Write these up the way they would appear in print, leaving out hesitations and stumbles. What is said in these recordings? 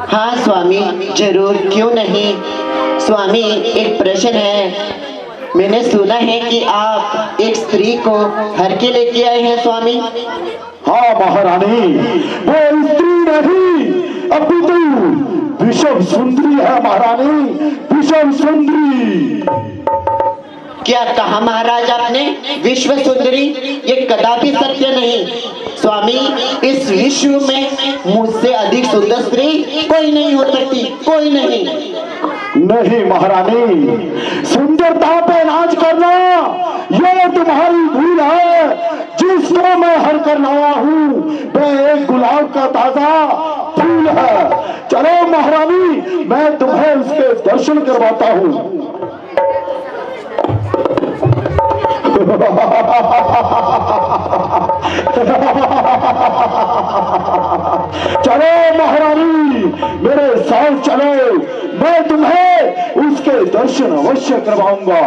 हाँ स्वामी, जरूर, क्यों नहीं। स्वामी, एक प्रश्न है। मैंने सुना है कि आप एक स्त्री को हर के लेके आए हैं स्वामी। हाँ महारानी, वो स्त्री नहीं, अभी तो विषम सुंदरी है महारानी, विषम सुंदरी। क्या कहा महाराज आपने? विश्व सुंदरी? ये कदापि सत्य नहीं स्वामी। इस विश्व में मुझसे अधिक सुंदर स्त्री कोई नहीं हो सकती, कोई नहीं। नहीं महारानी, सुंदरता पे नाच करना ये तुम्हारी भूल है। जिसको मैं हर कर लाया हूँ वह एक गुलाब का ताजा फूल है। चलो महारानी, मैं तुम्हें उसके दर्शन करवाता हूँ। चलो महारानी, मेरे साथ चलो, मैं तुम्हें उसके दर्शन अवश्य करवाऊंगा।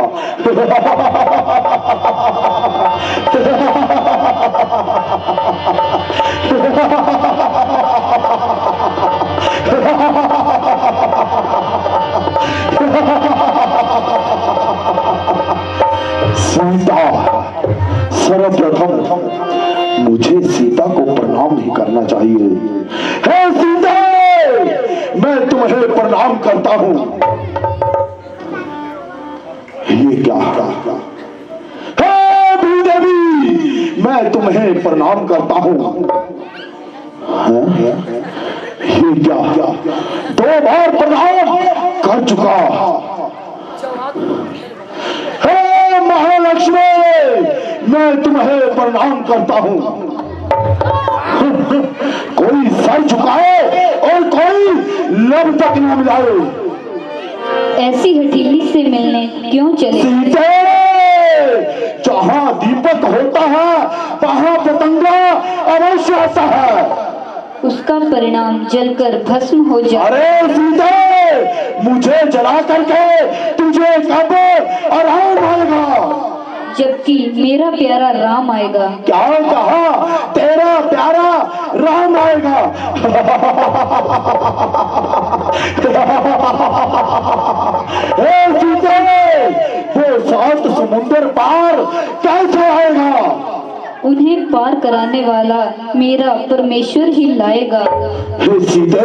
सीता, सर्वप्रथम मुझे सीता को प्रणाम नहीं करना चाहिए। हे सीता, मैं तुम्हें प्रणाम करता हूँ। ये क्या? हे भूदेवी, मैं तुम्हें प्रणाम करता हूँ। ये क्या? 2 बार प्रणाम कर चुका। हे महालक्ष्मी, मैं तुम्हें प्रणाम करता हूँ। कोई सर झुकाए और कोई लब तक न मिलाए। ऐसी हठीली से मिलने क्यों चले? सीते, जहाँ दीपक होता है वहाँ पतंगा अवश्य आता है। उसका परिणाम जलकर भस्म हो जाए। अरे सीते, मुझे जला करके तुझे कब आराम आएगा? जबकि मेरा प्यारा राम आएगा। क्या कहा? तेरा प्यारा राम आएगा। सीते, वो 7 समुंदर पार कैसे आएगा? उन्हें पार कराने वाला मेरा परमेश्वर ही लाएगा। सीते,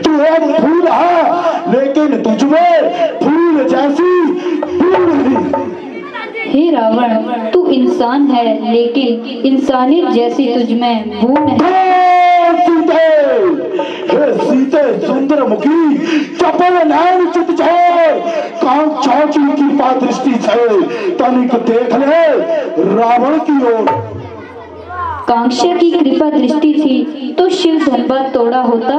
तू एक फूल है, लेकिन तुझमें फूल जैसी फूल नहीं। हे रावण, तू इंसान है, लेकिन इंसानियत जैसी तुझमें भूल है। हे सीते सुंदर मुखी, चपल नैन चित छोड़, कान चौकी की दृष्टि से तनिक देख ले रावण की ओर। कांक्षा की कृपा दृष्टि थी तो शिव धनबाद तोड़ा होता,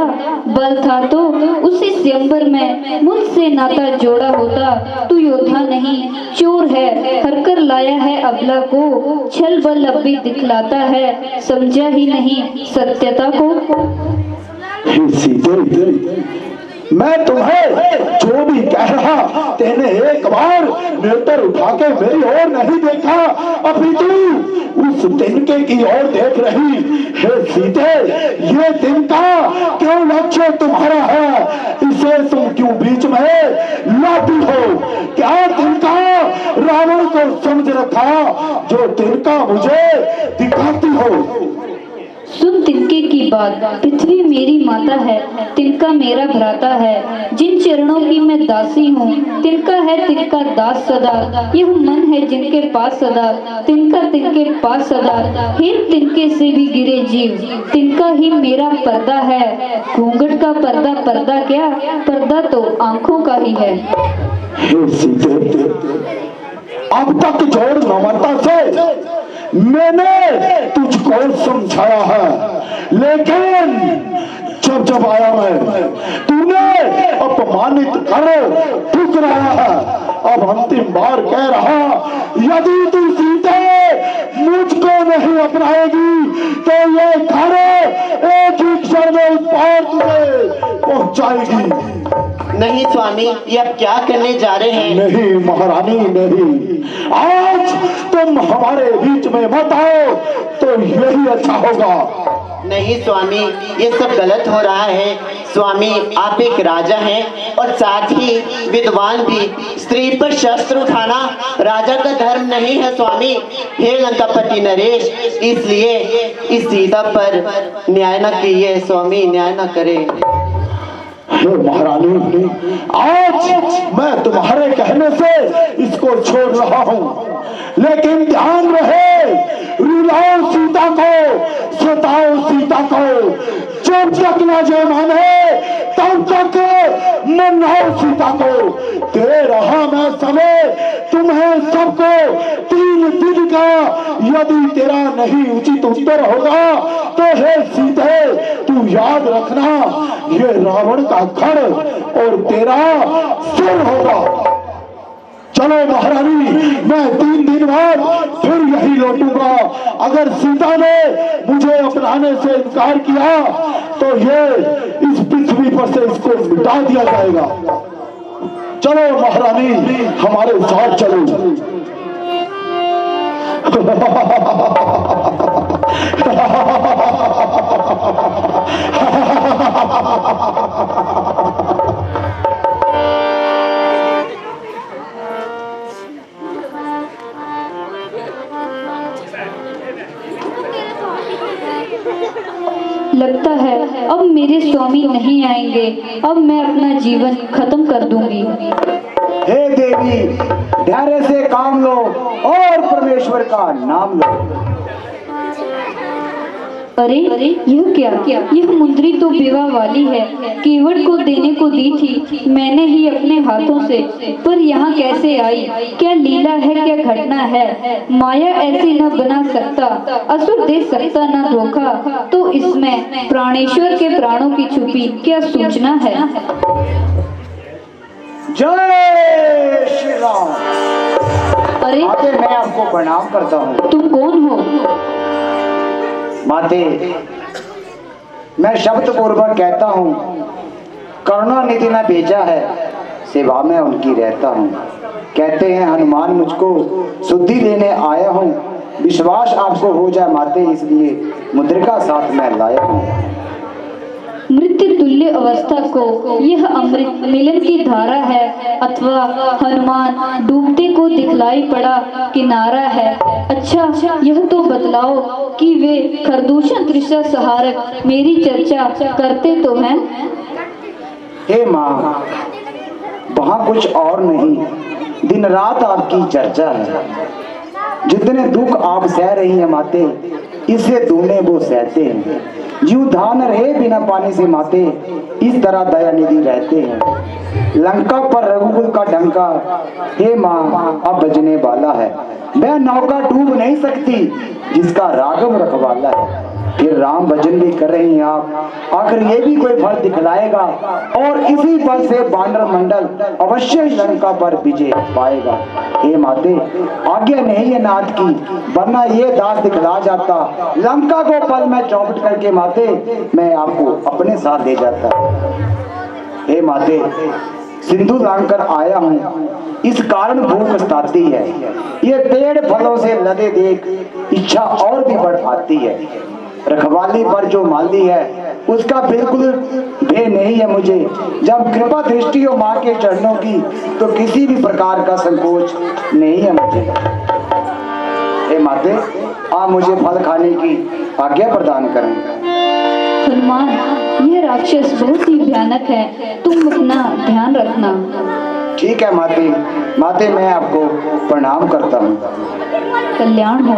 बल था तो उसी स्वयंवर में मुझसे नाता जोड़ा होता। तू योद्धा नहीं, चोर है, हर कर लाया है अबला को, छल बल अब भी दिखलाता है, समझा ही नहीं सत्यता को। सीते, मैं तुम्हें जो भी कह रहा, तेने एक बार नेत्र उठा के मेरी ओर नहीं देखा, अभी तू उस तिनके की ओर देख रही। हे सीते, ये तिनका क्यों लक्ष्य तुम्हारा है? इसे तुम क्यों बीच में लाती हो? क्या तिनका रावण को समझ रखा जो तिनका मुझे दिखाती हो? सुन तिनके की बात, पृथ्वी मेरी माता है, तिनका मेरा भ्राता है, जिन चरणों की मैं दासी हूँ, तिनका है तिनका दास सदा। यह मन है जिनके पास सदा, तिनका तिनके पास सदा। हे तिनके से भी गिरे जीव, तिनका ही मेरा पर्दा है। घूंघट का पर्दा पर्दा क्या, पर्दा तो आंखों का ही है। अब तक जोर नम्रता से मैंने तुझको समझाया है, लेकिन जब जब आया मैं, तूने अपमानित कर ठुकराया है। अब अंतिम बार कह रहा, यदि तू सीते मुझको नहीं अपनाएगी तो ये घर एक ही क्षण में उस पार तुझे पहुंचाएगी। नहीं स्वामी, ये आप क्या करने जा रहे हैं? नहीं महारानी, नहीं, आज तुम हमारे बीच में मत आओ तो यही अच्छा होगा। नहीं स्वामी, ये सब गलत हो रहा है। स्वामी आप एक राजा हैं और साथ ही विद्वान भी। स्त्री पर शस्त्र उठाना राजा का धर्म नहीं है स्वामी। हे लंकापति नरेश, इसलिए इस सीता पर न्याय न कीजिए स्वामी, न्याय न करे। हे महारानी, आज मैं तुम्हारे कहने से इसको छोड़ रहा हूँ, लेकिन ध्यान रहे, रुलाओ सीता को, सताओ सीता को, जब तक न जो माने तब तक मनाओ सीता को। दे रहा मैं समय तुम्हें सबको 3 दिन का, यदि तेरा नहीं उचित उत्तर होगा तो हे सीते तू याद रखना, ये रावण का खड़ और तेरा सिर होगा। चलो महारानी, मैं 3 दिन बाद फिर यही लौटूंगा। अगर सीता ने मुझे अपनाने से इनकार किया तो ये इस पृथ्वी पर से इसको मिटा दिया जाएगा। चलो महारानी, हमारे साथ चलो। लगता है अब मेरे स्वामी नहीं आएंगे। अब मैं अपना जीवन खत्म कर दूंगी। हे देवी, धैर्य से काम लो और परमेश्वर का नाम लो। अरे यह क्या? यह मुंदरी तो विवाह वाली है, केवट को देने को दी थी मैंने ही अपने हाथों से, पर यहाँ कैसे आई? क्या लीला है, क्या घटना है? माया ऐसे न बना सकता, असुर दे सकता न धोखा, तो इसमें प्राणेश्वर के प्राणों की छुपी क्या सूचना है? जय श्री राम। अरे माते, मैं आपको प्रणाम करता हूँ। तुम कौन हो? माते, मैं शब्द पूर्वक कहता हूँ, करुणानिधि ने भेजा है, सेवा में उनकी रहता हूँ। कहते हैं हनुमान मुझको शुद्धि देने आया हूँ, विश्वास आपको हो जाए माते, इसलिए मुद्रिका साथ में लाया हूँ। मृत्यु तुल्य अवस्था को यह अमृत मिलन की धारा है, अथवा हनुमान डूबते को दिखलाई पड़ा किनारा है? अच्छा यह तो बतलाओ कि वे खरदूषण तृषा सहारक मेरी चर्चा करते तो हैं? हे माँ, वहाँ कुछ और नहीं, दिन रात आपकी चर्चा है। जितने दुख आप सह रही हैं माते, इससे दूने वो सहते हैं। यूं धान रहे बिना पानी से माते, इस तरह दयानिधि रहते हैं। लंका पर रघुकुल का डंका, हे माँ, अब बजने वाला है। वह नौका डूब नहीं सकती जिसका राघव रखवाला है। फिर राम भजन भी कर रही हैं आप, आखिर ये भी कोई फल दिखलाएगा, और इसी फल से बानर मंडल अवश्य लंका पर विजय पाएगा। हे माते, आज्ञा नहीं है नाथ की, वरना ये दास दिखला जाता, लंका को पल में चौपट करके माते मैं आपको अपने साथ ले जाता। हे माते, सिंधु लांघकर आया हूँ, इस कारण भूख सताती है। ये पेड़ फलों से लदे देख इच्छा और भी बढ़ आती है। रखवाली पर जो माली है उसका बिल्कुल भय नहीं है मुझे। जब कृपा दृष्टि हो माँ के चरणों की, तो किसी भी प्रकार का संकोच नहीं है मुझे। हे माते, आप मुझे फल खाने की आज्ञा प्रदान करें। हनुमान, यह राक्षस बहुत ही भयानक है, तुम अपना ध्यान रखना। ठीक है माते, माते मैं आपको प्रणाम करता हूँ। कल्याण हो।